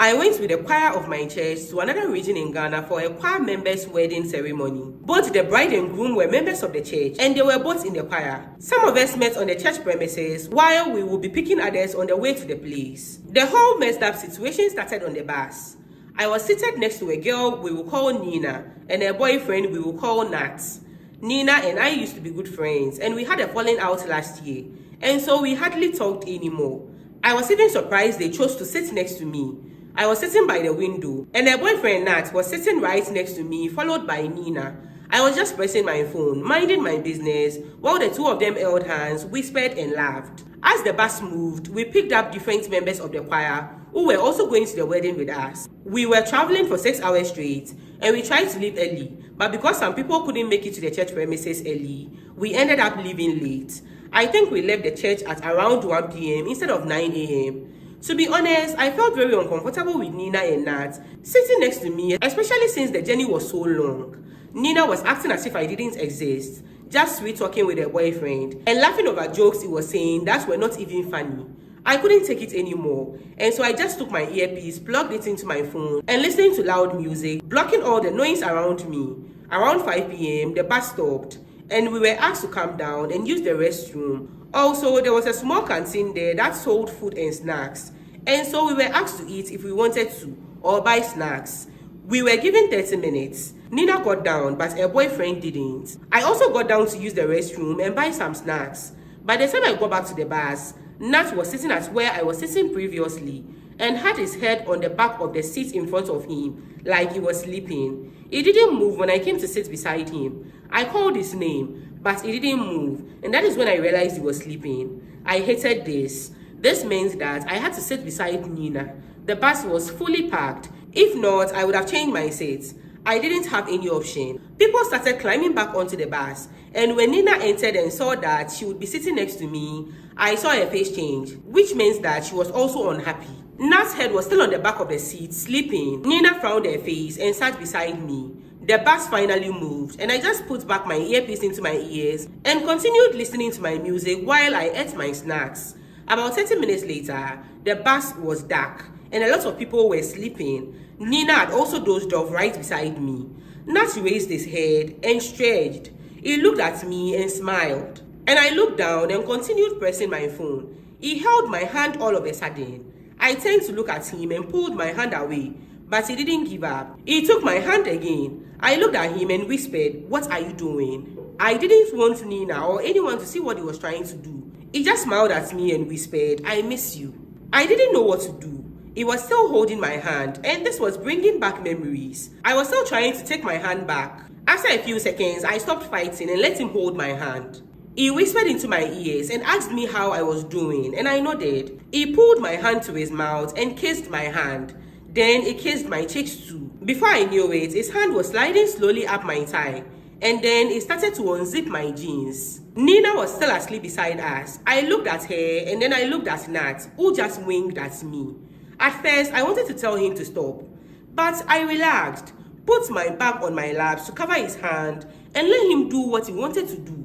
I went with the choir of my church to another region in Ghana for a choir member's wedding ceremony. Both the bride and groom were members of the church and they were both in the choir. Some of us met on the church premises while we would be picking others on the way to the place. The whole messed up situation started on the bus. I was seated next to a girl we will call Nina and a boyfriend we will call Nat. Nina and I used to be good friends and we had a falling out last year, and so we hardly talked anymore. I was even surprised they chose to sit next to me. I was sitting by the window, and her boyfriend Nat was sitting right next to me, followed by Nina. I was just pressing my phone, minding my business, while the two of them held hands, whispered and laughed. As the bus moved, we picked up different members of the choir who were also going to the wedding with us. We were traveling for 6 hours straight, and we tried to leave early, but because some people couldn't make it to the church premises early, we ended up leaving late. I think we left the church at around 1 p.m. instead of 9 a.m. To be honest, I felt very uncomfortable with Nina and Nat sitting next to me, especially since the journey was so long. Nina was acting as if I didn't exist, just sweet talking with her boyfriend and laughing over jokes he was saying that were not even funny. I couldn't take it anymore, and so I just took my earpiece, plugged it into my phone, and listening to loud music, blocking all the noise around me. Around 5 p.m., the bus stopped, and we were asked to come down and use the restroom. Also, there was a small canteen there that sold food and snacks, and so we were asked to eat if we wanted to, or buy snacks. We were given 30 minutes. Nina got down, but her boyfriend didn't. I also got down to use the restroom and buy some snacks. By the time I got back to the bus, Nat was sitting at where I was sitting previously and had his head on the back of the seat in front of him, like he was sleeping. He didn't move when I came to sit beside him. I called his name, but he didn't move, and that is when I realized he was sleeping. I hated this. This meant that I had to sit beside Nina. The bus was fully packed. If not, I would have changed my seat. I didn't have any option. People started climbing back onto the bus, and when Nina entered and saw that she would be sitting next to me, I saw her face change, which means that she was also unhappy. Nat's head was still on the back of the seat, sleeping. Nina frowned her face and sat beside me. The bus finally moved, and I just put back my earpiece into my ears and continued listening to my music while I ate my snacks. About 30 minutes later, the bus was dark, and a lot of people were sleeping. Nina had also dozed off right beside me. Nat raised his head and stretched. He looked at me and smiled. And I looked down and continued pressing my phone. He held my hand all of a sudden. I turned to look at him and pulled my hand away, but he didn't give up. He took my hand again. I looked at him and whispered, "What are you doing?" I didn't want Nina or anyone to see what he was trying to do. He just smiled at me and whispered, "I miss you." I didn't know what to do. He was still holding my hand, and this was bringing back memories. I was still trying to take my hand back. After a few seconds, I stopped fighting and let him hold my hand. He whispered into my ears and asked me how I was doing, and I nodded. He pulled my hand to his mouth and kissed my hand. Then he kissed my cheeks too. Before I knew it, his hand was sliding slowly up my thigh, and then he started to unzip my jeans. Nina was still asleep beside us. I looked at her, and then I looked at Nat, who just winked at me. At first, I wanted to tell him to stop, but I relaxed, put my bag on my lap to cover his hand, and let him do what he wanted to do.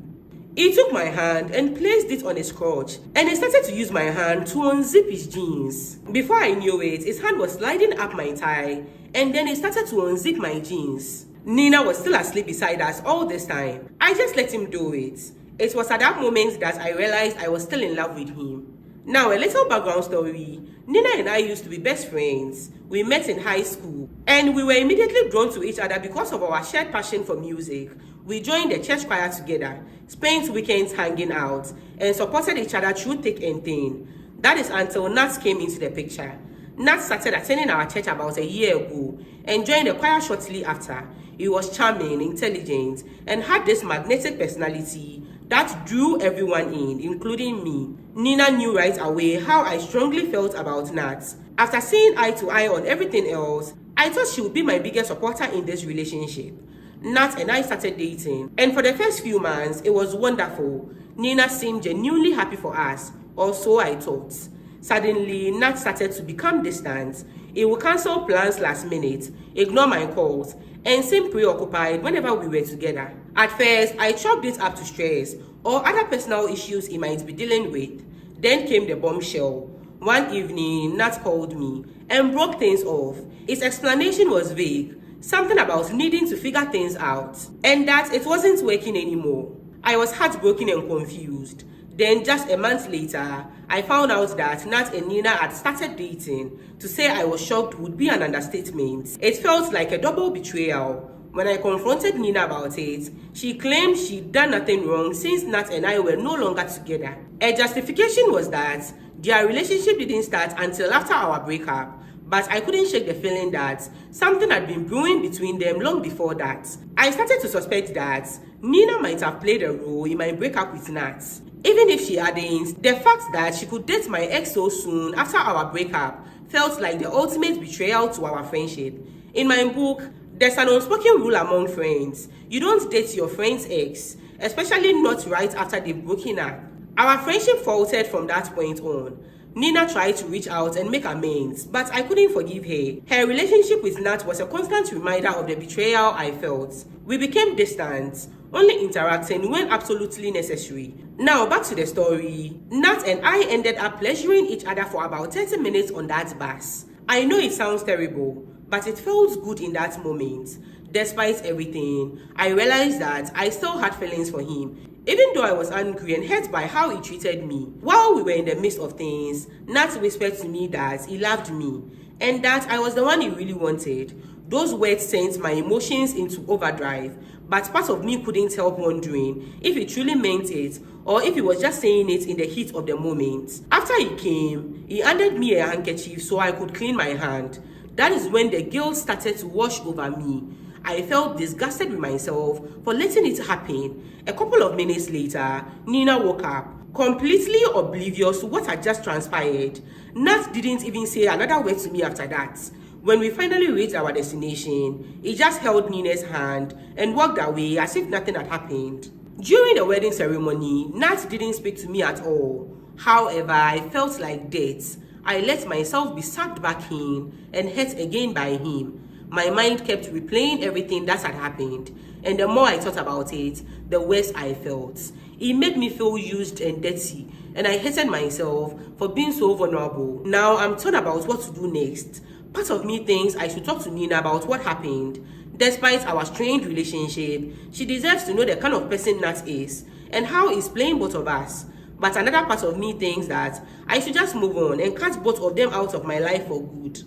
He took my hand and placed it on his crotch, and he started to use my hand to unzip his jeans. Before I knew it, his hand was sliding up my thigh, and then he started to unzip my jeans. Nina was still asleep beside us all this time. I just let him do it. It was at that moment that I realized I was still in love with him. Now, a little background story. Nina and I used to be best friends. We met in high school, and we were immediately drawn to each other because of our shared passion for music. We joined the church choir together, spent weekends hanging out, and supported each other through thick and thin. That is until Nat came into the picture. Nat started attending our church about a year ago and joined the choir shortly after. He was charming, intelligent, and had this magnetic personality that drew everyone in, including me. Nina knew right away how I strongly felt about Nat. After seeing eye to eye on everything else, I thought she would be my biggest supporter in this relationship. Nat and I started dating, and for the first few months, it was wonderful. Nina seemed genuinely happy for us, or so I thought. Suddenly, Nat started to become distant. He would cancel plans last minute, ignore my calls, and seem preoccupied whenever we were together. At first, I chalked it up to stress or other personal issues he might be dealing with. Then came the bombshell. One evening, Nat called me and broke things off. His explanation was vague, something about needing to figure things out, and that it wasn't working anymore. I was heartbroken and confused. Then, just a month later, I found out that Nat and Nina had started dating. To say I was shocked would be an understatement. It felt like a double betrayal. When I confronted Nina about it, she claimed she'd done nothing wrong since Nat and I were no longer together. Her justification was that their relationship didn't start until after our breakup, but I couldn't shake the feeling that something had been brewing between them long before that. I started to suspect that Nina might have played a role in my breakup with Nat. Even if she hadn't, the fact that she could date my ex so soon after our breakup felt like the ultimate betrayal to our friendship. In my book, there's an unspoken rule among friends. You don't date your friend's ex, especially not right after they've broken up. Our friendship faltered from that point on. Nina tried to reach out and make amends, but I couldn't forgive her. Her relationship with Nat was a constant reminder of the betrayal I felt. We became distant, only interacting when absolutely necessary. Now back to the story. Nat and I ended up pleasuring each other for about 30 minutes on that bus. I know it sounds terrible, but it felt good in that moment. Despite everything, I realized that I still had feelings for him. Even though I was angry and hurt by how he treated me. While we were in the midst of things, Nat whispered to me that he loved me and that I was the one he really wanted. Those words sent my emotions into overdrive, but part of me couldn't help wondering if he truly meant it or if he was just saying it in the heat of the moment. After he came, he handed me a handkerchief so I could clean my hand. That is when the guilt started to wash over me. I felt disgusted with myself for letting it happen. A couple of minutes later, Nina woke up, completely oblivious to what had just transpired. Nat didn't even say another word to me after that. When we finally reached our destination, he just held Nina's hand and walked away as if nothing had happened. During the wedding ceremony, Nat didn't speak to me at all. However, I felt like death. I let myself be sucked back in and hurt again by him. My mind kept replaying everything that had happened, and the more I thought about it, the worse I felt. It made me feel used and dirty, and I hated myself for being so vulnerable. Now I'm torn about what to do next. Part of me thinks I should talk to Nina about what happened. Despite our strained relationship, she deserves to know the kind of person Nat is, and how he's playing both of us. But another part of me thinks that I should just move on and cut both of them out of my life for good.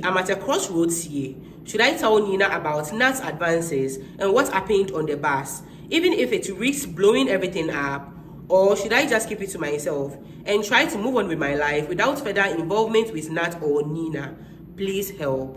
I'm at a crossroads here. Should I tell Nina about Nat's advances and what happened on the bus, even if it risks blowing everything up? Or should I just keep it to myself and try to move on with my life without further involvement with Nat or Nina? Please help.